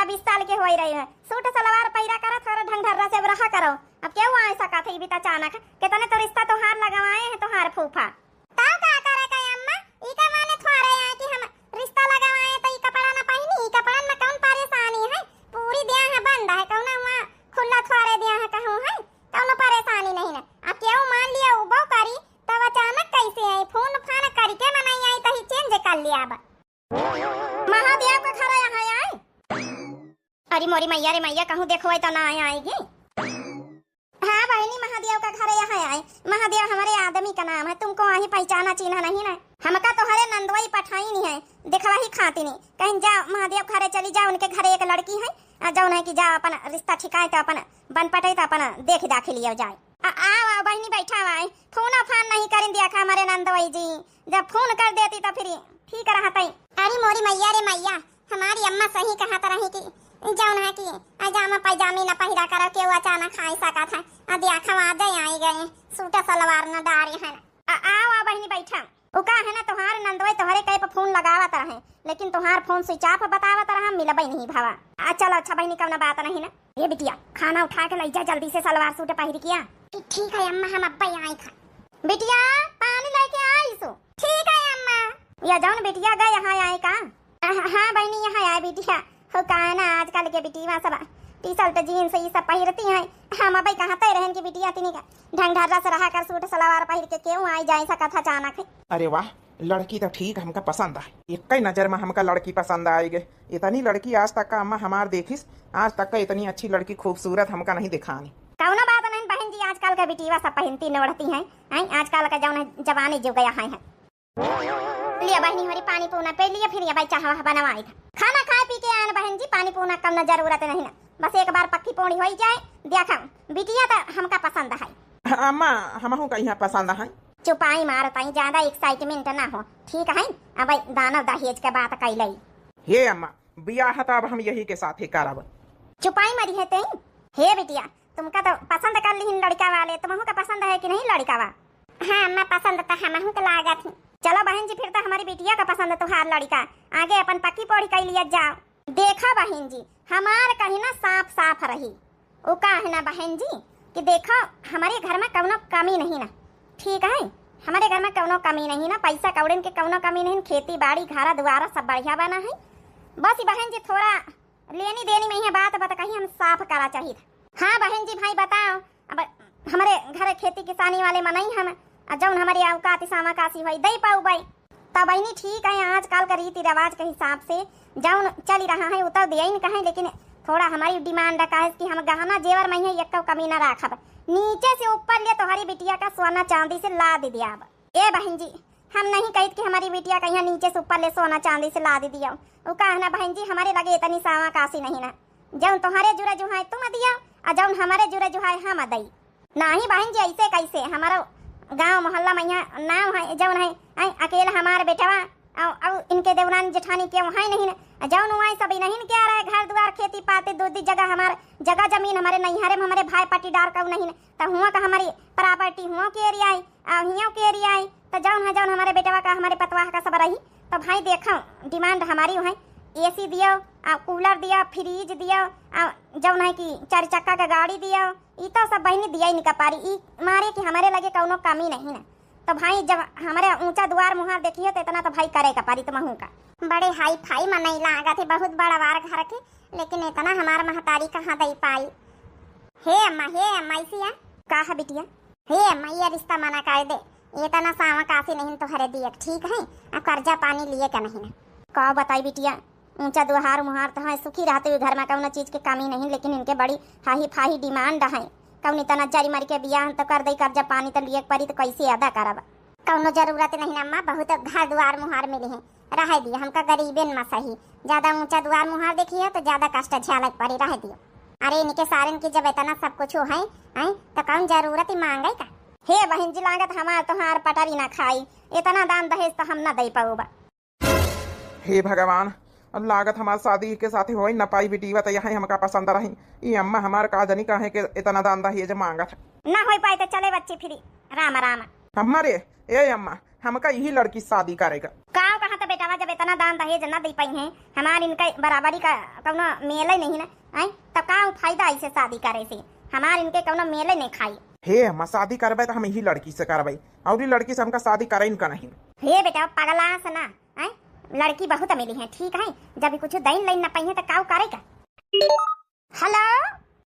20 साल के होई रही है, सूट सलवार पहिरा करा थोड़ा ढंग ढर्रा से रहा करो। अब क्यों ऐसा का थई बीता अचानक कितने तो रिश्ता तोहार लगवाए हैं तोहार फूफा। ताऊ का करे का अम्मा ई का माने थोड़े है कि हम रिश्ता लगवाए तो ई कपड़ा ना पहिनी, ई कपड़ा में कौन परेशानी है, पूरी दिया है बंद है कौन वहां खुला थोड़े दिया है कहूं है कौन परेशानी नहीं ना। अब क्यों मान लिया उबो करी तब अचानक कैसे आई, फोन फान करके मनाई आई तही चेंज कर लिया। अब महादेव का घर यहाँ आए, अरे मोरी मैया रे मैया कहूँ देखो तो ना आएगी। हाँ बहनी महादेव का घर यहाँ आए, महादेव हमारे आदमी का नाम है, तुमको वही पहचाना चिन्ह नहीं ना, हमका तो हरे नंदवाई पठाई नहीं है, देखवा ही खाती नहीं, कहीं जाओ महादेव घरे चली जाओ, उनके घरे एक लड़की है जाओ नहीं कि जाओ अपन रिश्ता ठिकाए तो अपन बन पटे तो अपन देख दाखिल लिया जाए। आओ बहनी बैठा हुआ है, फोन फान नहीं कर दिया खा हमारे नंदवाई जी, जब फोन कर देती तो फिर ठीक रहता। अरे मोरी मैया रे मैया हमारी अम्मा सही कहा रही कि जाओ ना कि अजामा पैजामी न पहिरा कर के अचानक खाई सका था, अभी आखा आ जाए आई गए सूट सलवार न डारे है। आओ बहनी बैठा, उका है ना तुम्हारे नंदवाई तुम्हारे कई पर फोन लगावत रहे, लेकिन तुम्हार फोन स्विच ऑफ बतावत रहा, मिलबई नहीं भावा। चलो अच्छा बहनी कब ना बात नहीं ना, ये बिटिया खाना उठा के ले जा जल्दी से, सलवार सूट पहिर किया। ठीक है अम्मा हम अब्बा आई था। बिटिया पानी लेके आई सो। ठीक है अम्मा। या जाओ बेटिया गए यहाँ आए का। हाँ बहनी यहाँ आए बिटिया, हो का है ना आजकल के बिटिया सब टी शर्ट जीन्स ये सब पहिरती हैं, हम अबई कहाँ तय रहन की बिटिया तिनी का ढंग ढर्रा से रहा कर सूट सलवार पहिर के क्यों आई जाए सका था अचानक। अरे वाह लड़की तो ठीक हमका पसंद है, एक ही नजर में हमका लड़की पसंद आई गई। इतनी लड़की आज तक का अम्मा हमार देखिस, आज तक का इतनी अच्छी लड़की खूबसूरत हमका नहीं दिखानी। कौनो बात नहीं बहन जी, आजकल का बिटिया सब पहनती नवड़ती हैं, आजकल का जौन जवानी जो गया है। लिया बहनी हमारी पानी पूना पे लिया, फिर भाई चाह बनवाई था, खाना खा पी के आए बहन जी, पानी पूना कम न जरूरत नहीं ना, बस एक बार पक्की पौड़ी हो जाए देखा बिटिया तो हमका पसंद है। अम्मा हमहू का यहाँ पसंद है। चुपाई मारताई ज्यादा एक्साइटमेंट ना हो, ठीक है अब दानव दहेज के बात कैलई। हे अम्मा बियाह तब हम यही के साथ ही करब। चुपाई मरी है ते हे बिटिया, तुमका तो पसंद कर ली लड़का वाले, तुमहू का पसंद है कि नहीं लड़का वा। हाँ मैं पसंद तो हमहू के लागा थी। चलो बहन जी फिर तो हमारी बिटिया का पसंद तुहार लड़का, आगे अपन पक्की पौड़ी कर लिया जाओ। देखा बहन जी हमार कहीं ना साफ साफ रही, वो का है ना बहन जी कि देखो हमारे घर में कौनो कमी नहीं ना, ठीक है हमारे घर में कौनो कमी नहीं ना, पैसा कौड़न के कौनो कमी नहीं, खेती बाड़ी घरा दुआरा सब बढ़िया बना है, बस बहन जी थोड़ा लेनी देनी में है बात बता कहीं हम साफ करा चाहिए था। हाँ बहन जी भाई बताओ, अब हमारे घर खेती किसानी वाले मनाई हम जौन हमारी औकात सामा काशी हुई दे पाऊ भाई, तब बहनी ठीक है आजकल का रीति रिवाज के हिसाब से जौन चल रहा है उतर दिया ही कहें, लेकिन थोड़ा हमारी डिमांड का है कि हम गहना जेवर में ही एक कमी न रखब, नीचे से ऊपर ले तुम्हारी बिटिया का सोना चांदी से ला दे दिया। अब ए बहन जी हम नहीं कही कि हमारी बिटिया का यहाँ नीचे से ऊपर ले सोना चांदी से ला दे दिया, वो कहा ना बहन जी हमारे लगे इतनी सावा काशी नहीं ना, जौन तुम्हारे जुरा जो है तुम दिया और जौन हमारे जुरा जो है हम दई नहीं बहन जी, ऐसे कैसे हमारा गांव मोहल्ला में यहाँ नाम है जौन है अकेला हमारे बेटवा और इनके देवरानी जेठानी के वहाँ नहीं ना, जौन वहाँ सब नहीं क्या रहा है घर द्वार खेती पाते दूधी जगह हमारे जगह जमीन हमारे नैहरे में हमारे भाई पट्टीदार का नहीं तो हुआ का हमारी प्रॉपर्टी हुआ के एरिया है हियों के एरिया है, तो जौन है जौन हमारे बेटवा का हमारे पतवाह का सब रही, तो भाई देखो डिमांड हमारी है एसी दियो, कूलर दियो, फ्रिज दियो, जौन है कि 4 चक्का का गाड़ी दियो, ये तो सब बहनी दिया ही नहीं पारी, ई मारे कि हमारे लगे कौनो कमी नहीं ना, तो भाई जब हमारे ऊंचा द्वार मुहार देखिए तो इतना तो भाई करेगा पारी तुम का। बड़े हाई फाई मनई लागा थे, बहुत बड़ा वार घर के, लेकिन इतना हमारा महतारी कहाँ दे पाई। हे अम्मा इसिया कहा बिटिया, हे अम्मा ये रिश्ता मना कर दे, इतना सावा काशी नहीं तो हरे दिए ठीक है, अब कर्जा पानी लिए का नहीं ना। कहो बताई बिटिया ऊंचा दुहार मुहार तो है सुखी रहते हुए घर में कौन चीज की कमी नहीं, लेकिन इनके बड़ी हाही फाही डिमांड है, कौन इतना जारी मारी के बियाह तो कर दे कर्जा पानी तो लिए पड़ी तो कैसे अदा करब। कौनो जरूरत नहीं अम्मा, बहुत घर द्वार मुहार मिले हैं, रह दियो हमका गरीबेन में सही, ज्यादा ऊंचा द्वार मुहार देखिए तो ज्यादा कष्ट झेलक पड़ी, रह दियो। अरे इनके सारन की जब इतना सब कुछ है तो कौन जरूरत ही मांगे का। हे बहन जी लागत हमार तुम्हार पटारी ना खाई, इतना दान दहेज तो हम न दे पाऊबा। हे भगवान अब लागत हमारे शादी के साथ हो न पाई बिटिया तो यहाँ हमका पसंद रही, ये अम्मा हमारे काजनी कहे के इतना दान दहेज मांगा था ना हो पाए तो चले बच्चे फिर राम राम। हमारे ए अम्मा हमका यही लड़की शादी करेगा। का कहा तो बेटावा जब इतना दान दहेज न दे पाई हैं, हमार इनका बराबरी का कौनो मेले नहीं ना, आई तब का फायदा ऐसे शादी करे से, हमार इनके कौनो मेले नहीं खाई। हे हम शादी करबे तो हम यही लड़की से करबे, और लड़की से हमका शादी करे का नहीं। हे बेटा पगला से ना, आई लड़की बहुत मिली है, ठीक है, जब कुछ दैन लाइन न पाई है तो काऊ करेगा। हेलो,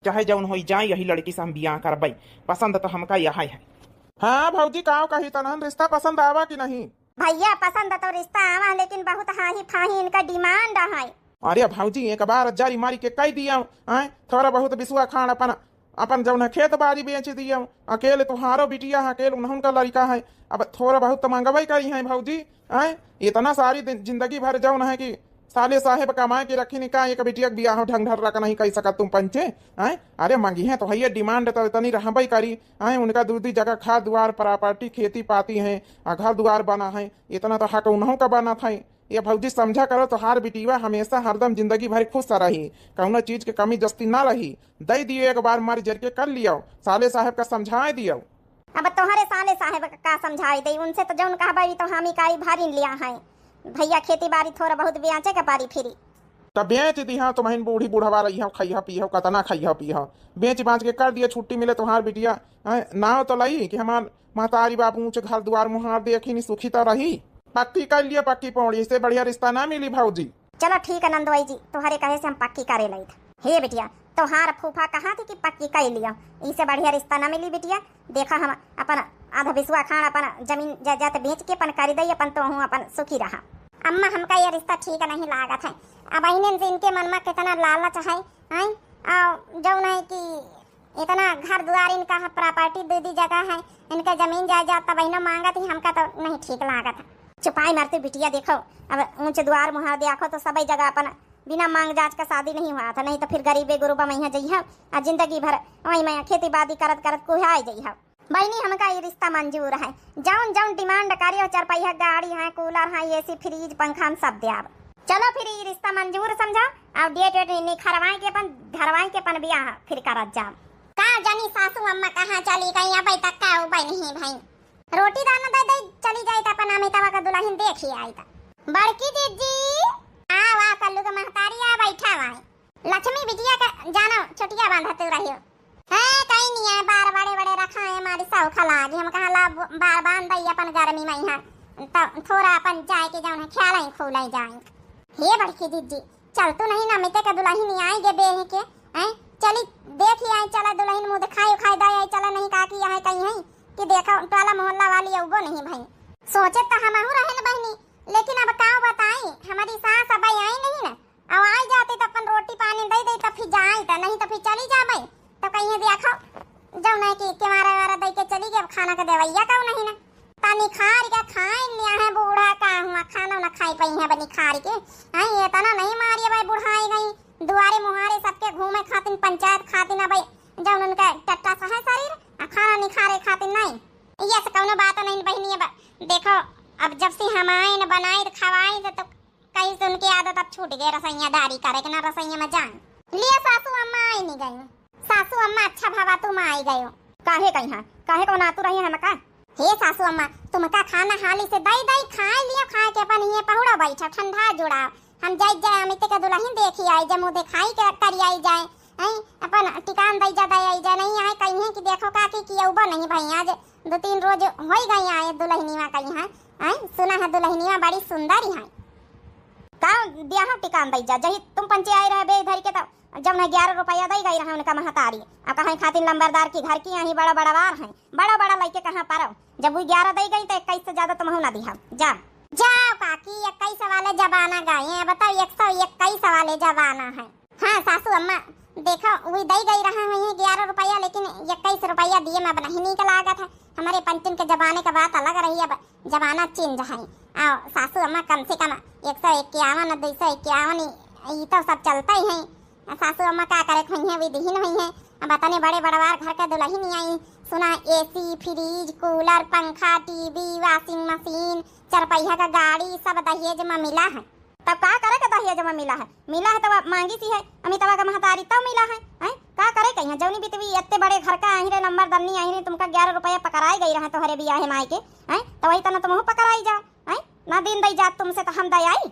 चाहे जौन हो जाए यही लड़की से हम बियाह करबे, पसंद तो हमका यही है। हाँ भौजी काऊ कही तनहन रिश्ता पसंद आवा कि नहीं? भैया पसंद तो रिश्ता आवा, लेकिन बहुत हाही फाही इनका डिमांड है। अरे भौजी एक बार जारी मारी के कह दिया, थोड़ा बहुत बिसुआ खान अपन अपन जौन खेत बाड़ी बेच दिया, अकेले तुम्हारो बिटिया है, अकेले उन्होंने का लड़का है, अब थोड़ा बहुत तो मंगवाई करी है भौजी। इतना सारी जिंदगी भर जौन है कि साले साहेब कमाए के रखी निका, एक बिटिया बियाह ढंग ढर रख नहीं कही सकत तुम पंचे। अरे मंगी है तो भैया डिमांड तो इतनी रहबई करी, उनका दूसरी जगह खाद दुआर प्रॉपर्टी खेती पाती है, घर दुआर बना है, इतना तो हक उन्हों का बना था। ये भौजी समझा करो तो हार बिटिया हमेशा हरदम जिंदगी भर खुश रही, कौनो चीज की कमी जस्ती ना रही। दे दियो एक बार मर जर के कर लियो, साले साहेब का समझाए दियो। अब तोहरे साले साहेब का समझाई दे, उनसे तो जौन कहबई तो हम ही काई भारी लिया है। भैया खेती बाड़ी थोड़ा बहुत बेचे के पारी फिरी तब बेच दिया, तुम्हें बूढ़ी बूढ़वा रही खइहा पीहा कतना खइहा पीहा, बेच बाँच के कर दिया, छुट्टी मिले तुम्हार बिटिया ना तो लई कि हमार महतारी बापू ऊँच घर दुआर मुहार देखी सुखी तो रही। पक्की कर लिया, पक्की पौड़ी से बढ़िया रिश्ता ना मिली भौजी। चलो ठीक है नंदोई जी, तुम्हारे कहे से हम पक्की करे लाई थे। हे बिटिया तोहार फूफा कहा थी कि पक्की कर लिया, इससे बढ़िया रिश्ता ना मिली बिटिया। देखा हम अपन आधा बिस्वा खान अपन जमीन जायदाद बेच के अपन कर दई, अपन तो हूँ अपन सुखी रहा। अम्मा हमका ये रिश्ता ठीक नहीं लागत है, अब अहिने से इनके मन में कितना लालच है, जौन है कि इतना घर दुआर इनका प्रॉपर्टी दे दी जगह है, इनका जमीन जायदाद तब अहिनो मांगत ही, हमका तो नहीं ठीक लागत है। चुपाई मारते बिटिया, देखो अब ऊंचे द्वार मुहार देखो तो सभी जगह अपन बिना मांग जांच का शादी नहीं हुआ था, नहीं तो फिर गरीबे गुरुबा मैया जइहा और जिंदगी भर वही मैं खेती बाड़ी करत करत कुहाई जइहा। बहनी हमका ये रिश्ता मंजूर है, जौन जौन डिमांड करियो, चारपहिया गाड़ी है, कूलर है, एसी फ्रिज पंखा हम सब देब। चलो फिर ये रिश्ता मंजूर समझो, और डेट वेट नहीं खरवाए के अपन धरवाए के अपन बियाह फिर करत जाओ। का जानी सासू अम्मा कहाँ चली गई, अब तक का उबई नहीं भाई, रोटी दाना दे दे चली जाए तो अपन अमितावा का दुल्हन देखी आई था। बड़की दीदी आ वाह कल्लू का महतारी आ बैठा हुआ है, लक्ष्मी बिटिया का जानो छुटिया बांधते रहियो है, कहीं नहीं है, बार बड़े बड़े रखा है हमारी सौखा लागी, हम कहा ला बार बांध दई अपन गर्मी में यहाँ तो थोड़ा अपन जाए के जाओ ख्याल ही खोलाई जाए। हे बड़की दीदी चल तू नहीं ना मिते का दुल्हन नहीं आएगे बेह के, चली देखी आई, चला दुल्हन मुँह दिखाई उखाई दे, चला नहीं का कि यहाँ कहीं है कि देखो टोला मोहल्ला वाली है वो नहीं भाई, सोचे तो हम रहे न बहनी, लेकिन अब का बताई हमारी सास अब आई नहीं ना, अब आई जाती तो अपन रोटी पानी दे दे तो फिर जाए तो नहीं तो फिर चली जा भाई, तो कहीं देखो जब नहीं कि केवारा वारा दे के चली गई, खाना का देवैया का नहीं ना, पानी खार के खाए लिया है बूढ़ा का हुआ, खाना ना खाई पई है बनी खार के, ये तना नहीं मारिए भाई, बुढ़ाई गई दुआरे मुहारे सबके घूमे खातिन पंचायत खातिन भाई, जब उनका टट्टा सा है शरीर खाना नहीं खा रहे खातिन नहीं, ये से कौनो बात नहीं बहनी। अब देखो अब जब से हम आए न बनाए खवाए तो कहीं से उनकी आदत अब छूट गई रसैया दारी करे कि ना रसैया में जान लिए। सासू अम्मा आई नहीं गई, सासू अम्मा अच्छा भावा तुम आई गयो, काहे कहीं काहे को नातू रही है का। हे सासू अम्मा तुमका खाना हाली से दई दई खाए लियो, खाए के अपन ये पहुड़ा बैठा ठंडा जुड़ा, हम जाए अमित के दुल्हन देखी आई जब मुँह दिखाई के करी आई जाए, अपन टिकान दई जा नहीं आए कहीं है कि देखो काकी की उबा नहीं भाई, आज 2-3 रोज हो गई आए दुल्हनिया कहीं है, सुना है दुल्हनिया बड़ी सुंदर है का ब्याह टिकान दई जा, जही तुम पंचे आए रहे बे धर के तो जब न 11 रुपया दई गई रहा उनका महतारी, अब कहीं खातिर लंबरदार की घर की यही बड़ा बड़ा वार है, बड़ा बड़ा लइके कहाँ पारो, जब वो 11 दई गई तो 21 से ज्यादा तुम ना दिहा। जा जाओ काकी 21 वाले जबाना गए हैं, बताओ 121 वाले जबाना है। हाँ सासू अम्मा देखो वही दई गई रहा है 11 रुपया, लेकिन 21 रुपया दिए में नहीं निकल लागत है, हमारे पंचम के जमाने का बात अलग रही, अब जमाना चेंज है। आओ सासू अम्मा कम से कम 151 251 ये तो सब चलता ही है, सासू अम्मा क्या करे हुई है विधिहीन हुई है, अब बताने बड़े बड़वार घर के दुल्हन नहीं आई, सुना एसी फ्रिज कूलर पंखा टीवी वॉशिंग मशीन चारपहिया का गाड़ी सब दहेज में मिला है, तब का करे का दहेज में मिला है तब मांगी सी है अमितावा का महतारी तब मिला है, का करे कहीं जौनी बितवी इतने बड़े घर का आई रे नंबर दन्नी आई रे तुमका 11 रुपया पकड़ाई गई रहा तो हरे बियाह माई के, तो वही तना तुम पकड़ाई जाओ, ना दिन दई जात तुमसे तो हम दई आई।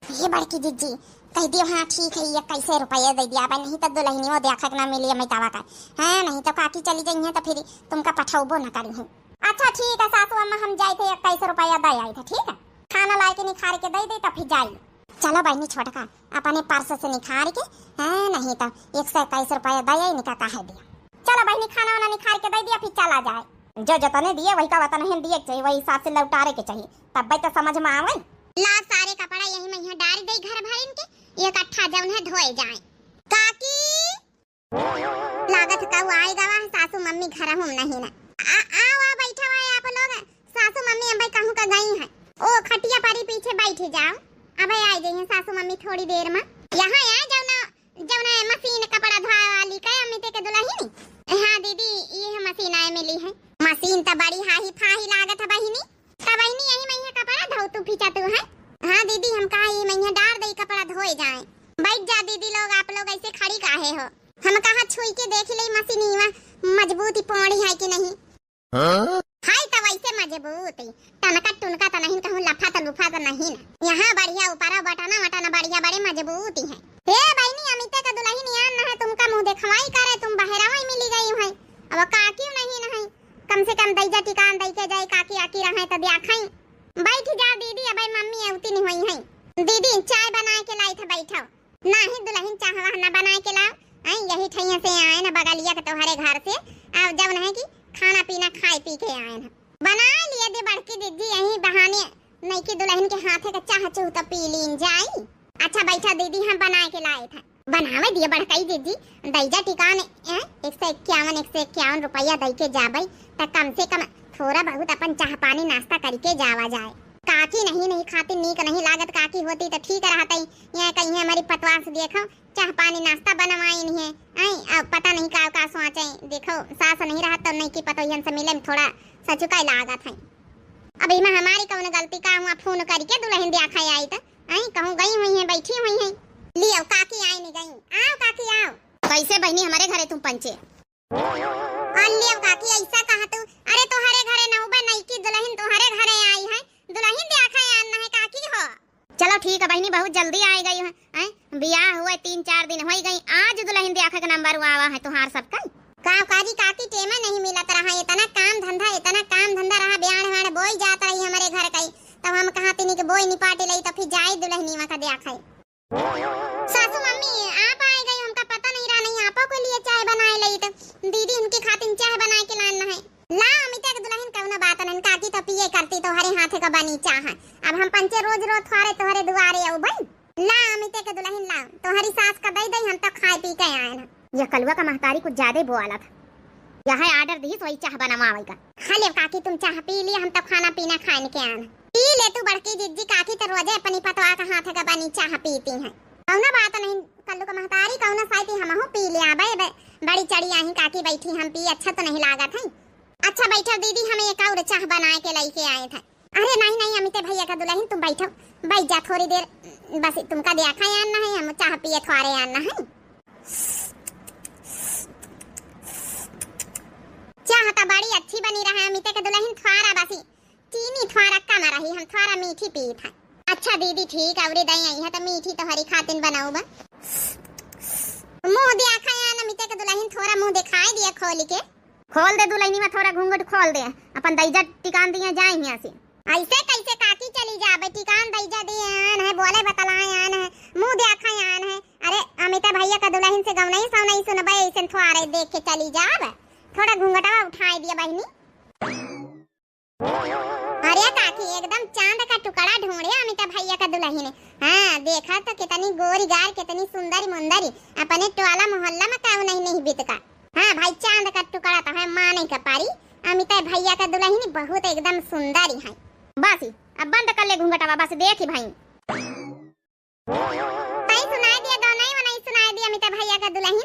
ये बड़की जीजी कह दियो हाँ ठीक है, ये कैसे रुपये दे दिया नहीं तो दुल्हनी वो देखा ना मिली मैं दवा का है, नहीं तो काकी चली गई है तो फिर तुमका पठौबो न करी हूँ। अच्छा ठीक है सासू अम्मा हम जाए थे 21 रुपया दे आई थे, ठीक है खाना ला के निखार के दे दे तो फिर जाइए। चलो बहनी छोटका अपने पर्स से निखार के है, नहीं तो 121 रुपया दे आई निका कहे दिया। चलो बहनी खाना वाना निखार के दे दिया फिर चला जाए, जो जतने दिए वही का वतन दिए चाहिए, वही हिसाब से लौटारे के चाहिए, तब तो समझ में आवे। ला सारे कपड़ा यही में यहाँ डाल दे घर भर इनके, ये इकट्ठा जौन है धोए जाए। काकी लागत का वो आएगा वहाँ सासू मम्मी घर हम नहीं ना आओ बैठा हुआ है आप लोग, सासू मम्मी अब कहूँ का गई है, ओ खटिया पारी पीछे बैठे जाओ, अब आ जाइए सासू मम्मी थोड़ी देर में। यहाँ आ जौना मशीन कपड़ा धोए वाली का अमिते के दुल्हन। हाँ दीदी ये मशीन आए मिली है, मशीन तो बड़ी हाही फाही लागत है बहिनी, तब बहिनी यही मैं कपड़ा धो तू खींचा तू है। हाँ दीदी हम कहा ये मैं डाल दे कपड़ा धोए जाए। बैठ जा दीदी लोग, आप लोग ऐसे खड़ी काहे हो, हम कहा छुई के देख ले मशीन मजबूती पौड़ी है कि नहीं। हाय तो वैसे मजबूत टनका टुनका तो नहीं, कहूँ लफा तो लुफा तो नहीं ना, यहाँ बढ़िया ऊपर बटना वटना बढ़िया बड़े मजबूती है। हे बहनी अमिते का दुल्हन यान न है, तुमका मुंह देखवाई करे, तुम बहरावा मिली गई है, अब काकी नहीं न है, कम से कम दैजा टिकान दई के जाए काकी आकी रहे तो दिखाई। बैठ जा दीदी अब मम्मी औती नहीं हुई है। दीदी चाय बना के लाई था, बैठो नहीं दुल्हन चाहवा ना बना के लाओ, यही ठैया से आए ना बगलिया के तुम्हारे घर से, अब जब नहीं कि खाना पीना खाए पी के आए ना बना लिए दे बड़की दीदी, यही बहाने नहीं कि दुल्हन के हाथे का चाह चूह तो पी लीन जाई। अच्छा बैठा दीदी हम बना के लाए थे, बनावे दिए बड़कई दीदी दैजा टिकान 151 रुपया दई के जाबई तो कम से कम थोड़ा बहुत अपन चाह पानी नाश्ता करके जावा जाए। काकी नहीं खाती नीक नहीं लागत, काकी होती तो ठीक रहता, यहाँ कहीं हमारी पतवास देखो चाह पानी नाश्ता बनवाई नहीं है, अब पता नहीं का सोचे, देखो सास नहीं रहा तो नहीं की पता से मिले में थोड़ा सचुका लागत है। अब इमा हमारी कौन गलती का हुआ, फोन करके दुल्हन देखा आई तो कहूँ गई हुई है बैठी हुई है, लियो काकी आई नहीं गई, आओ काकी आओ। कैसे बहनी हमारे घरे तुम पंचे लियो काकी ऐसा कहा तू, अरे तुम्हारे घरे नौबा नहीं की दुल्हन तुम्हारे घरे आई है, दुल्हन देखा यार न है काकी हो। चलो ठीक है बहनी बहुत जल्दी आ गई है, ब्याह हुए 3-4 दिन हो गई, आज दुल्हन देखा का नंबर आवा है तुम्हार सबका। काजी काकी टेमा नहीं मिलत रहा, इतना काम धंधा रहा, ब्याह बोई जात रही हमारे घर कई, तब हम कहा तीनी के बोई निपाटे लई तो फिर जाए दुल्हनी वहां का देखा। सासू मम्मी आप आ गई, हमका पता नहीं रहा, नहीं आपो के लिए चाय बनाए लई तो दीदी उनकी खातिर चाय बना के लाना है। ला अमिता के दुल्हन कौन बात नहीं, काकी तो पिए करती तो हरे हाथे का बनी चाह, अब हम पंचे रोज तोहरे दुआरे आओ भाई। ला अमिता के दुल्हन ला, तोहरी सास का दई हम तो खाए पी के आए ना। यह कलवा का महतारी कुछ ज्यादा बोला था, यह आर्डर दी वही चाह बनवावे का। हाले काकी तुम चाह पी लिए, हम तो खाना पीना खाने के आना। पी ले तू बड़की जिज्जी, काकी तो रोजे अपनी पतवा का हाथ का बनी चाह पीती हैं, कौना बात नहीं, कल्लू का महतारी कौना साइती हम पी ले आबे, बड़ी चढ़ी आई काकी बैठी हम पी, अच्छा तो नहीं लागत है। अच्छा बैठो दीदी हमें एक और चाह बना के लेके आए थे। अरे नहीं अमिते भैया का दुल्हन तुम बैठो, बैठ जा थोड़ी देर, बस तुमका देखा यार ना है, हम चाह पिए थोड़े यार ना है। चाह तो बड़ी अच्छी बनी रहा, अमिते के दुल्हन थोड़ा बसी चीनी थोड़ा कम रही, हम थोड़ा मीठी पी था। अच्छा दीदी ठीक है, दई आई है तो मीठी तो हरी खातिन बनाऊ बा। मुंह देखा यार अमिते के दुल्हन थोड़ा मुंह दिखाई दिया खोल दे दुल्हनी में थोड़ा घूंघट खोल दे, अपन दैजा टिकान दिए जाए यहाँ से। ऐसे कैसे काकी चली जाबे, टिकान दैजा दिए आन है, बोले बतलाए आन है, मुंह देखा आन है। अरे अमिता भैया का दुल्हन से गम नहीं सुनबे, ऐसे थोड़े देख के चली जाबे, थोड़ा घूंघटा उठाई दिया बहनी। अरे काकी एकदम चांद का टुकड़ा ढूंढे अमिता भैया का दुल्हन ने। हाँ देखा तो कितनी गोरी गार, कितनी सुंदरी मुंदरी, अपने टोला मोहल्ला में काऊ नहीं बितका। हाँ भाई चांद का टुकड़ा तो है, माँ नहीं कर पारी, अमिता भैया का दुल्हन बहुत एकदम सुंदरी है। बस अब बंद कर ले घूंघटा, बस देखी भाई सुनाई दिया, दो नहीं सुनाई दिया अमिता भैया का दुल्हन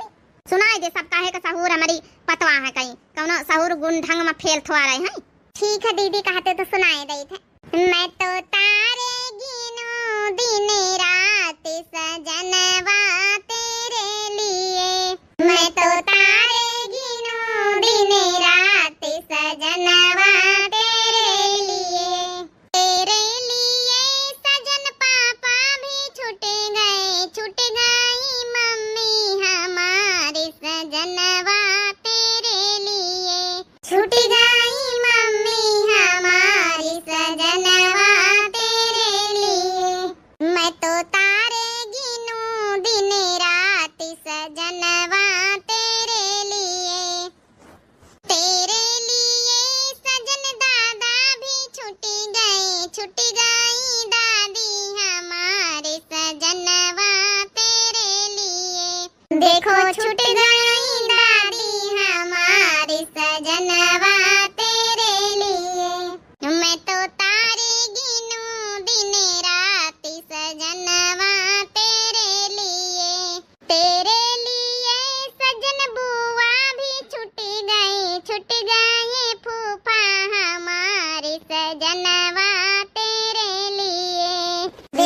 सुनाई दे, सब काहे का सहूर हमारी पतवा है, कहीं कौनो सहूर गुण ढंग में फेल थोड़ा रहे हैं। ठीक है दीदी कहते तो सुनाई दे थे। मैं तो तारे गिनूं दिन रात सजनवा तेरे लिए, मैं तो तारे गिनूं दिन रात सजनवा तेरे लिए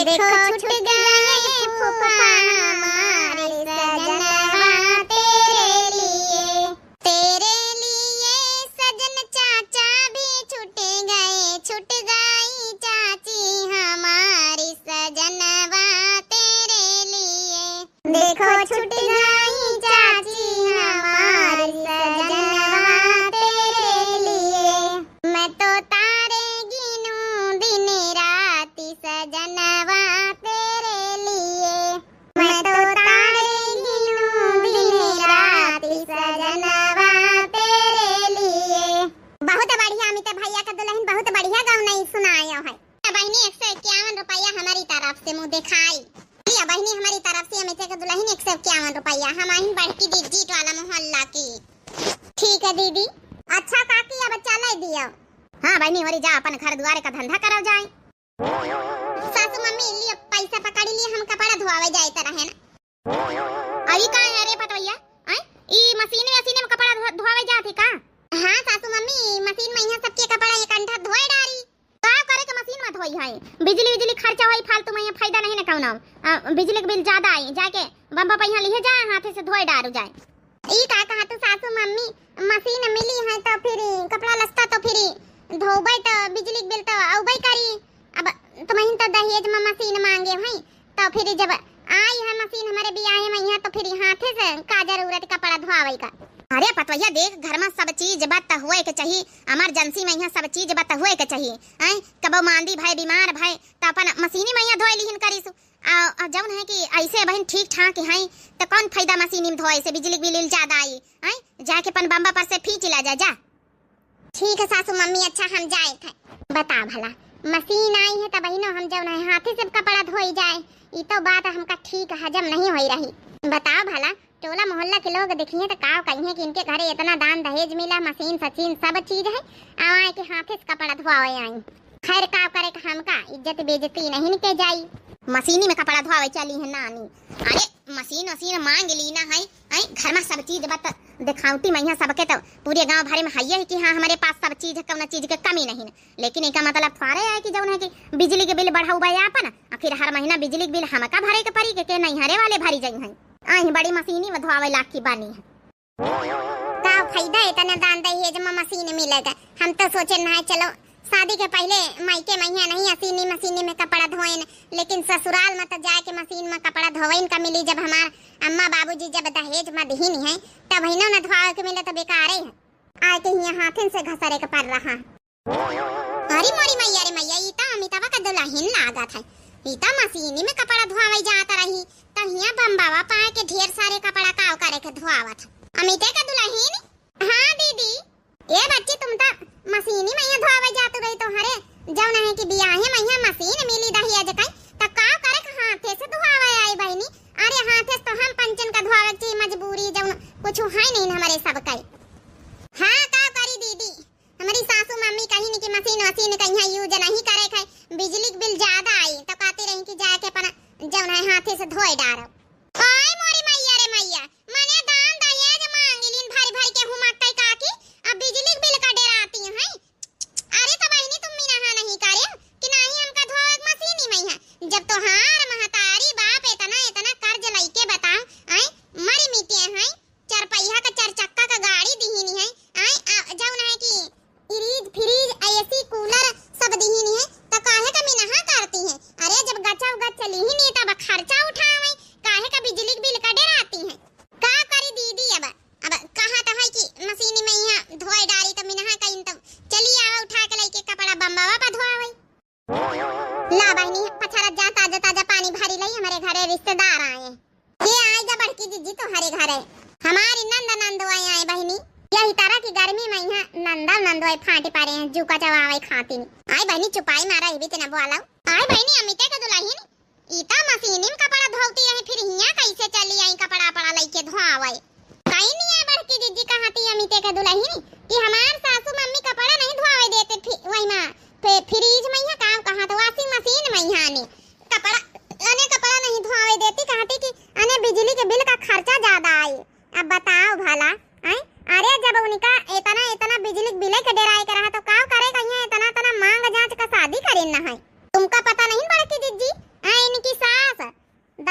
देखो छूट गए फूफा हमारे सजनवा तेरे लिए सजन चाचा भी छूट गई चाची हमारी सजनवा तेरे लिए। देखो छूट गई चाची हमारी सजनवा तेरे लिए। मैं तो तारे गिनूं दिन रात सजनवा तेरे लिए। मैं तो तारे गिनूं दिन रात सजनवा तेरे लिए। बहुत बढ़िया अमित भैया का दुल्हन बहुत बढ़िया गाँव नहीं सुनाया है। बहनी 151 रुपया हमारी तरफ से मुँह दिखाई। बहनी हमारी तरफ से अमित का दुल्हन 151 रुपया हमारी बढ़ती डिजिट वाला मोहल्ला की। ठीक है दीदी। अच्छा काकी अब चला दिया। हाँ बहनी हमारी जा अपन घर द्वार का धंधा करो जाए। सासू मम्मी लिए पैसा पकड़ लिए हम कपड़ा धोआवे जाए तरह है ना। अभी का है रे पटवैया हैं ई मशीन में कपड़ा धोआवे जाते का। हां सासू मम्मी मशीन में यहां सबके कपड़ा एक अंधा धोए डारी। का करे के मशीन में धोई है बिजली खर्चा होई फालतू में फायदा नहीं ना कौनो। बिजली के बिल ज्यादा आई जाके बम्बा पैसा लिए जाए हाथ से धोए डारू जाए। ई का कहा तो सासू मम्मी मशीन मिली है तो फिर कपड़ा लस्ता तो फिर धोबै तो बिजली बिल तो औबै करी। अब तुम्हें तो दहेज में मशीन मांगे हैं तो फिर जब आई है मशीन हमारे बियाहे में यहाँ तो फिर हाथे से का जरूरत कपड़ा धोआवे का। अरे पतवैया देख घर में सब चीज बत हुए के चाहिए। इमरजेंसी में यहाँ सब चीज बत हुए के चाहिए हैं। कबो मांदी भाई बीमार भाई तो अपन मशीनी में यहाँ धोए लिहिन करीसु। जौन है कि ऐसे बहन ठीक ठाक है तो कौन फायदा मशीनी में धोए से बिजली बिल ज्यादा आई हैं जाके अपन बम्बा पर से फींच ला जा। ठीक है सासू मम्मी अच्छा हम जाए थे। बता भला मशीन आई है तो बहनों हम जौन है हाथे से कपड़ा धोई जाए ये तो बात हमका ठीक हजम नहीं हो रही। बताओ भला टोला मोहल्ला के लोग देखिए तो काव कहिए कि इनके घरे इतना दान दहेज मिला मशीन सचिन सब चीज है आवाए के हाथे से कपड़ा धोआवे आई। खैर काव करे का हमका इज्जत बेइज्जती नहीं के जाई। मशीनी में कपड़ा धोआवे चली है नानी। अरे मशीन मांग ली ना है घर में सब चीज बत दिखावती मैं सबके तो पूरे गांव भरे में है कि हाँ हमारे पास सब चीज है कौन चीज के कमी नहीं है। लेकिन इसका मतलब थोड़े है कि जौन है कि बिजली के बिल बढ़ाऊ भाई अपन फिर हर महीना बिजली के बिल हमका भरे के पड़ी के नहीं हरे वाले भरी जाई है। आई बड़ी मशीनी में धोआवे लाख की बानी है। का फायदा इतना दान दहेज में मशीन मिलेगा। हम तो सोचे ना चलो शादी के पहले मायके में नहीं मशीनी में कपड़ा धोएन लेकिन ससुराल में तो जाके मशीन में कपड़ा धोएन का मिली। जब हमार अम्मा बाबूजी जब दहेज में दहीन है तब हिनो न धोआवे के मिले तो बेकार है। आए के यहाँ हाथन से घसरे के पड़ रहा। अरे मोरी मैया रे मैया इता अमिताभ का दुल्हन लागा था इता मशीनी में कपड़ा धोआवे जाता रही तो यहाँ बम्बावा पाए के ढेर सारे कपड़ा काव करे के धोआवा था। अमिते का दुल्हन। हाँ दीदी ये बच्ची तुम तो मशीनी में यहाँ धोआवे जाते रही तो हरे जौन है कि बियाहे में यहाँ मशीन मिली दहेज कई तो काव करे के हाथे से धोआवे आई बहनी। अरे हाथे से तो हम पंचन का धोआवे की मजबूरी जौन कुछ है नहीं हमारे सब कई। हाँ काव करी दीदी हमारी सासू मम्मी कहीं नहीं कि मशीन कहीं यूज नहीं करे खे बिजली बिल ज्यादा आई तो कहती रही कि जाके अपन जौन है हाथे से धोए डारो। ओए मोरी मैया रे मैया मने दान दहेज मांगिलिन भारी भारी के हुमकई काकी अब बिजली बिल का डराती हैं। अरे तो बहनी तुम मिनहा नहीं करे कि नहीं हमका धोए मशीनी में है जब तो हार महतारी बाप इतना कर्ज लइके बताओ आई मरी मिटे हैं चार पहिया का चार चक्का का गाड़ी दीहिनी है आई जौन है कि फ्रिज एसी कूलर सब दीहिनी है तो काहे का मिनहा करती है। अरे जब गचा चली ही नहीं तब खर्चा उठावे काहे का बिजली बिल का डराती है। का करी दीदी अब कहा तो है कि मशीनी में यहाँ धोए डारी तो मिनहा कहीं तो चली आवा उठा के लेके कपड़ा बम्बावा पर धोआवे। ला बहनी पछारा जा ताजा पानी भरी लई हमारे घरे रिश्तेदार आए। ये आए जा बड़की जीजी तो हरे घरे हमारी नंदोई आए बहनी। यही तरह की गर्मी में यहाँ नंदोई फाटी पारे हैं जूका चवावे खाती नहीं। आई बहनी चुपाई मारा ही भी तेना बोला। आई बहनी अमिते का दुल्हन इता मशीनी में कपड़ा धोती है फिर यहाँ कैसे चली आई कपड़ा लेके धोआवे। कहीं नहीं है बड़की जीजी कहती अमिते का दुल्हन कि हमार सासू मम्मी कपड़ा नहीं धोआवे देते वही में फ्रिज में यहाँ काम कहा तो वॉशिंग मशीन में यहाँ ने कपड़ा नहीं धोआवे देती कहती कि अने बिजली के बिल का खर्चा ज्यादा आई। अब बताओ भला अरे जब उनका इतना बिजली बिल के डराए के रहा तो का करे कहीं इतना मांग जांच का शादी करे ना है। तुमका पता नहीं बड़की जीजी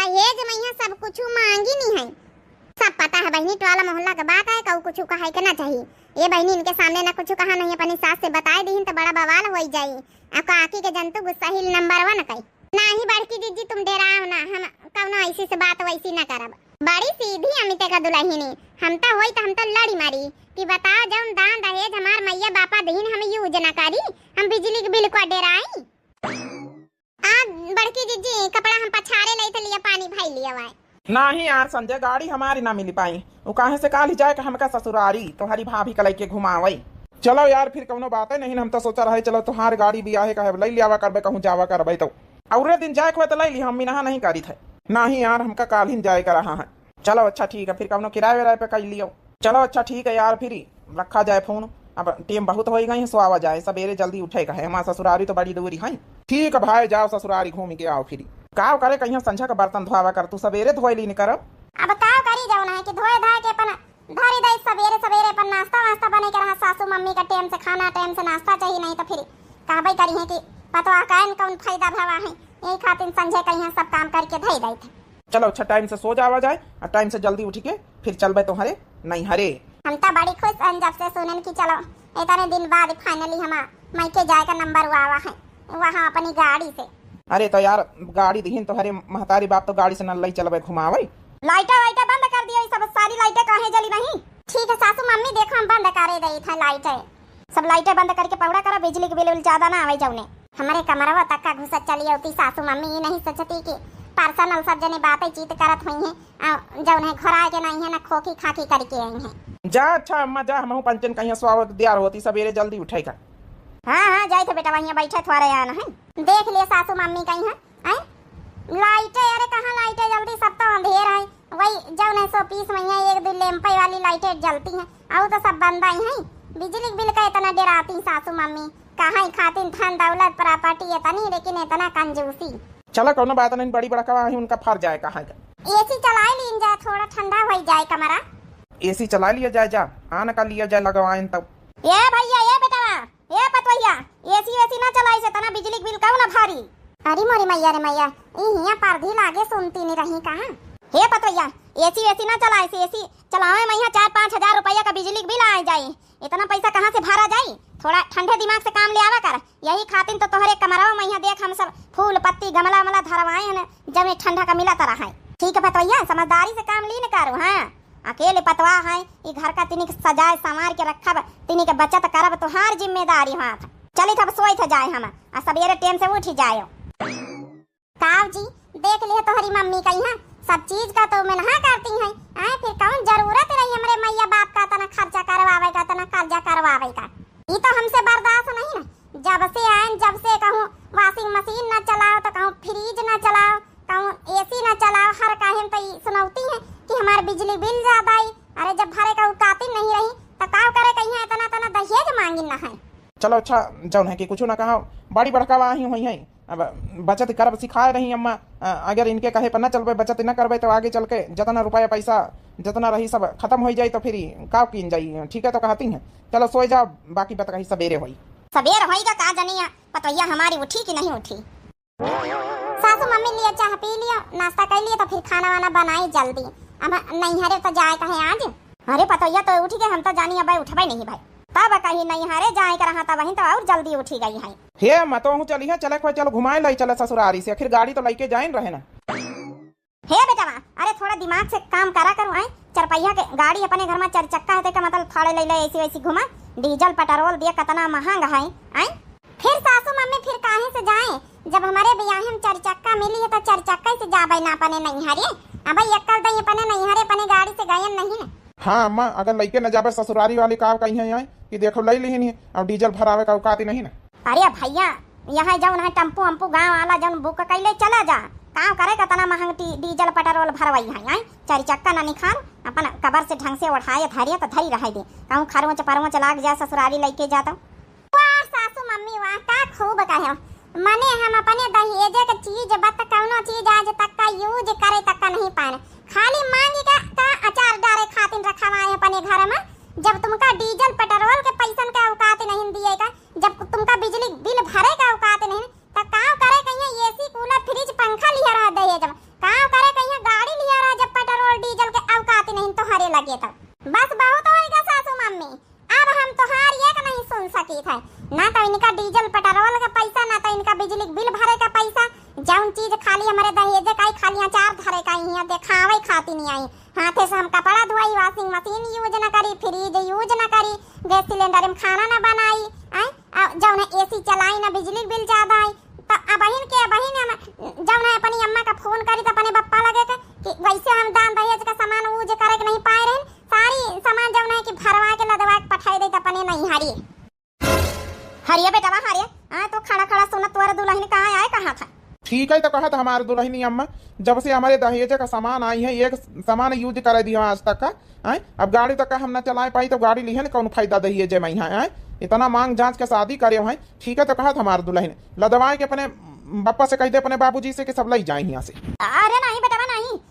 दहेज में यहाँ सब कुछ मांगी नहीं है। सब पता है बहनी, टोला मोहल्ला का बात है, कहू कुछ कहे के ना चाहिए। ये बहनी इनके सामने ना कुछ कहा नहीं, अपनी सास से बताए दी तो बड़ा बवाल हो जाई। काकी के जंतु गुस्सा ही नंबर 1 कही ना ही। बड़की दीदी तुम डराओ ना, हम कौनो ऐसी से बात वैसी ना करब। बड़ी सीधी अमिते का दुल्हनी हम तो होई तो हम तो लड़ी मारी कि बताओ जब दान दहेज हमार मैया बापा दहीन हम यूज ना करी, हम बिजली के बिल को डराई। बड़की दीदी कपड़ा हम पछाड़े लई तो लिया पानी भाई लिया वाई। नहीं यार संजय, गाड़ी हमारी ना मिल पाई, वो कहे से काल ही जाए हमका ससुरारी तुम्हारी भाभी का लेके घुमावई। चलो यार फिर कौनो बात है नहीं, हम तो सोचा रहे चलो तुम्हार गाड़ी भी आहे कहे ले लियावा करबे, कहूँ जावा करबे तो औरे दिन जाए तो ले ली, हम मिनहा नहीं करी थे। नहीं यार हमका काल ही जाए कर रहा है। चलो अच्छा ठीक है, फिर कौनो किराए विराए पे कर लियो। चलो अच्छा ठीक है यार, फिर रखा जाए फोन, अब टीम बहुत हो गई है, सो आवा जाए सवेरे जल्दी उठेगा है, हमारा ससुरारी तो बड़ी दूरी है। ठीक है भाई, जाओ ससुरारी घूम के आओ। फिर का करे कहीं संझा का बर्तन धोवा कर, तू सवेरे धोई ली नहीं करब। अब का करी जाओ ना कि धोए धा के अपन धरी दई सवेरे सवेरे पर नाश्ता वास्ता बने के रहा। सासू मम्मी का टाइम से खाना टाइम से नाश्ता चाहिए, नहीं तो फिर कहबई करी है कि पतवा कान कौन फायदा भवा है। यही खातिर संजय कहीं सब काम करके धई दई थे। चलो अच्छा टाइम से सो जावा जाए और टाइम से जल्दी उठ के फिर चलबे तुम्हारे नहीं हरे। हम तो बड़ी खुश हन जब से सुनन की चलो इतने दिन बाद फाइनली हम मायके जाए का नंबर हुआ है वहाँ अपनी गाड़ी से। अरे तो यार गाड़ी दीन तुम्हारे महतारी बाप तो गाड़ी से न लई चलबे घुमावे। लाइटा वाइटा बंद कर दिया, सब सारी लाइटें काहे जली नहीं। ठीक है सासू मम्मी देखो हम बंद करे दई था लाइटें, सब लाइटें बंद करके पौड़ा करा, बिजली के बिल ज्यादा ना आवे जौने। हमारे कमरवा तक का घुसा चली होती सासू मम्मी ये नहीं सोचती कि पर्सनल सब जने बातें चीत करत हुई हैं जौने घर आए के नहीं है ना खोखी खाकी करके आई हैं। जा अच्छा अम्मा जा, हम पंचन कहीं स्वागत दियार होती सवेरे जल्दी उठेगा। हाँ जाए थे बेटा वहीं बैठे थोड़े आना है। देख लिए सासू मम्मी कहीं है लाइटें, अरे कहाँ लाइटें जल्दी, सब तो अंधेर है। वही जौने 120 में एक दो लैंप वाली लाइटें जलती हैं और तो सब बंद आई हैं। बिजली बिल का इतना डराती सासू मम्मी, कहाँ खातिर धन दौलत प्रॉपर्टी इतनी लेकिन इतना कंजूसी। चलो कोनो बात नहीं, बड़ी बड़ा कवा उनका फर जाए कहाँ का। एसी चला लीन जाए, थोड़ा ठंडा हो जाए कमरा। एसी चला लिया जाए, जा आना का लिया जाए लगवाएं तब। ये भैया ये बेटा ये पतवैया एसी ना चलाई से तना बिजली बिल का ना भारी। अरे मोरी मैया रे मैया यहाँ पर्दी लागे सुनती नहीं रही कहाँ। हे पतवैया एसी ना चलाए से, एसी चलावे में यहाँ 4-5 हजार रुपया का बिजली बिल आ जाए, इतना पैसा कहाँ से भरा जाए। थोड़ा ठंडे दिमाग से काम ले आवा कर। यही खातिर तो तोहरे कमराओं में यहाँ देख हम सब फूल पत्ती गमला मला धरवाए हैं जब ठंडा का मिला तरह है। ठीक है पतवैया समझदारी से काम ली न करो। हाँ अकेले पतवा है ये घर का तिनी सजाए संवार के रखब, तिनी के बचत करब तुहार जिम्मेदारी हाथ। चली तब सोई थे जाए हम और सवेरे टाइम से उठ जाए। काव जी देख लिए तोहरी मम्मी का यहाँ सब चीज का तो मैं करती है, फिर कौन जरूरत रही हमारे मैया बाप का तना खर्चा करवावे का तना कर्जा करवावे का। ये तो हमसे बर्दाश्त नहीं ना। जब से आए जब से कहूँ वॉशिंग मशीन न चलाओ तो कहूँ फ्रिज न चलाओ, कहूँ एसी न चलाओ, हर काहे तो सुनौती है कि हमारे बिजली बिल ज्यादा आई। अरे जब भरे का उकाती नहीं रही तो का करे कहीं इतना तना दहेज मांगी न है। चलो अच्छा जौन है कि कुछ ना कहा, बड़ी बड़का वाही हुई है। अब बचत करब सिखाए रही अम्मा, अगर इनके कहे पर न चलबे बचत न करबे तो आगे चल के जितना रुपया पैसा जितना रही सब खत्म हो जाए तो फिर का कीन जाई। ठीक है तो कहती हैं चलो सोए जाओ, बाकी बात कही सवेरे होई। सवेरे होएगा का जनिया पतैया हमारी उठी कि नहीं उठी। सासू मम्मी लिए चाह पी लिया, नाश्ता कर लिया, तो फिर खाना वाना बनाई जल्दी। अब नहीं हरे तो जाए कहे आज। अरे पतैया तो उठ गए, हम तो जानी अब उठबे नहीं भाई, तब कहीं नहीं हरे जाए कर रहा था वहीं तो और जल्दी उठी गई है। हे मैं तो हूँ चली है, चले चलो घुमाए लाई चले ससुरारी से, आखिर गाड़ी तो लेके जाए रहे ना। हे बेटा अरे थोड़ा दिमाग से काम करा करो। आए चरपैया के गाड़ी अपने घर में 4 चक्का है का मतलब थोड़े ले ले ऐसी वैसी घुमा, डीजल पेट्रोल दिया कितना महंगा है। आए फिर सासू मम्मी फिर काहे से जाए, जब हमारे ब्याह में 4 चक्का मिली है तो 4 चक्का से जाबे ना अपने नहीं हरे। अब एकल दई अपने नहीं हरे अपने गाड़ी से गए नहीं ना। हाँ अम्मा अगर लइके न जाबे ससुरारी वाली का कहीं है कि देखो ले ली नहीं और डीजल भरावे का औकात नहीं ना। अरे भैया यहाँ जौन है टम्पू अम्पू गाँव वाला जौन बुक कैले चला जा, काम करे कितना महंग डीजल पेट्रोल भरवाई है। 4 चक्का ना निखार अपन कबर से ढंग से उठाए धरिए तो धरी रह दे, कहूँ खरोच परवोच लाग जाए ससुरारी लेके जाता। वाह सासू मम्मी वाह का खूब कहे, मने हम अपने दहेजे के चीज बत कौनो चीज आज तक का यूज करे तक का नहीं पाए, खाली मांगी का अचार डारे खातिर रखवाए अपने घर में। जब तुमका डीजल पेट्रोल के पैसन का औकात नहीं दिएगा, जब तुमका बिजली बिल भरे का औकात नहीं, तो काम करे कहीं एसी कूलर फ्रिज पंखा लिया रहा दहेज में, काम करे कहीं लगे तो बस बहुत होएगा सासू मम्मी। अब हम तोहार एक नहीं सुन सकी थे, ना तो इनका डीजल पेट्रोल का पैसा, ना तो इनका बिजली बिल भरे का पैसा। जौन चीज खाली हमारे दहेज का खाली अचार धरे का ही देखावे खाती नहीं आई। हाथे से हम कपड़ा धोई, वॉशिंग मशीन यूज न करी, फ्रिज यूज न करी, गैस सिलेंडर में खाना न बनाई, जौन एसी चलाई न बिजली बिल ज्यादा आई। तो बहिन जौन अपनी अम्मा का फोन करी तो अपने बप्पा लगे कि वैसे हम दान दहेज का सामान यूज करे नहीं पाए रहे, सारी सामान जौन है कि भरवा के लदवा के पठाई दे तो अपने नहीं हारिए। हरिया बेटा हरिया तो खड़ा खड़ा सुनत तोरा दुल्हन कहाँ आए कहाँ था? ठीक है तो कहा था हमारे दुल्हनी अम्मा, जब से हमारे दहेज का सामान आई है एक सामान यूज कर दिया आज तक का है। अब गाड़ी तक का हम न चला पाई तो गाड़ी लिहन कौन फायदा दहेज में है। इतना मांग जांच के शादी करे है। ठीक है तो कहा था हमारे दुल्हन लदवाए के अपने बप्पा से कह दे अपने बाबूजी से कि सब लाई जाए यहाँ से। अरे नहीं बेटा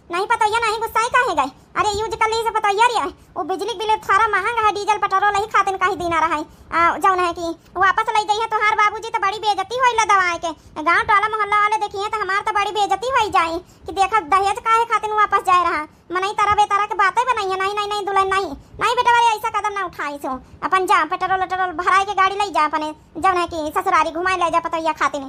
नहीं पतैया नहीं गुस्सा ही काहे गए? अरे यूज कर ली से पतैया रे वो बिजली बिल थोड़ा महंगा है, डीजल पेट्रोल ही खातिर कहीं दीना रहा है। जौन है कि वापस ले जाइए तो हार बाबूजी तो बड़ी बेइज्जती होई लदवाए के, गांव टोला मोहल्ला वाले देखिए तो हमार तो बड़ी बेइज्जती होई जाए कि देखा दहेज काहे खातिर वापस जाए रहा। मनई तरह बेतरा के बातें बनाई है। नहीं दुल्हन नहीं बेटा वाले ऐसा कदम ना उठाई सो। अपन जा पेट्रोल भराए के गाड़ी ले जा अपने जौन है कि ससुरारी घुमाए ले जा पतैया खातिर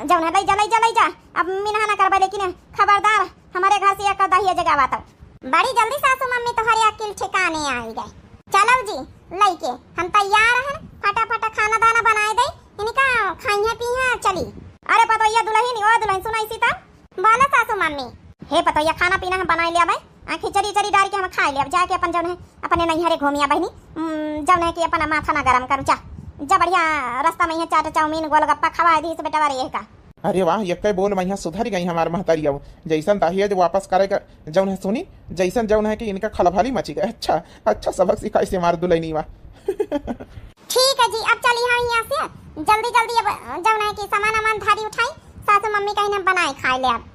जौन है ले जा। अब मिना ना करबे, लेकिन खबरदार हमारे घर से एक दहिया जगह आता। बड़ी जल्दी सासू मम्मी तुम्हारी अकिल ठिकाने आई गए। चलो जी लइके हम तैयार हैं, फटाफट खाना दाना बनाए दे इनका खाइया पिया चली। अरे पतैया दुल्हन सुनाई सीता बोला सासू मम्मी हे पतैया खाना पीना हम बनाए लिया भाई, खिचड़ी डाल के हम खाए लिया। जाके अपन जौन है अपने नैहरे घूमिया बहनी, जौन है कि अपना माथा ना गरम करू। जा बढ़िया रास्ता में चाट चाउमीन गोलगप्पा खवा दी से बेटा वाले का। अरे वाह ये बोल मैं सुधर गई हमारे महतरिया जैसन दहेज वापस करेगा जौन है सुनी जैसन जौन है कि इनका खलबली मची गए। अच्छा सबक सिखाई से हमारे दुल्हनी वा। ठीक है जी अब चली हाँ यहाँ से जल्दी अब जौन है कि सामान धारी उठाई सासू मम्मी कहीं बनाए खाए ले। अब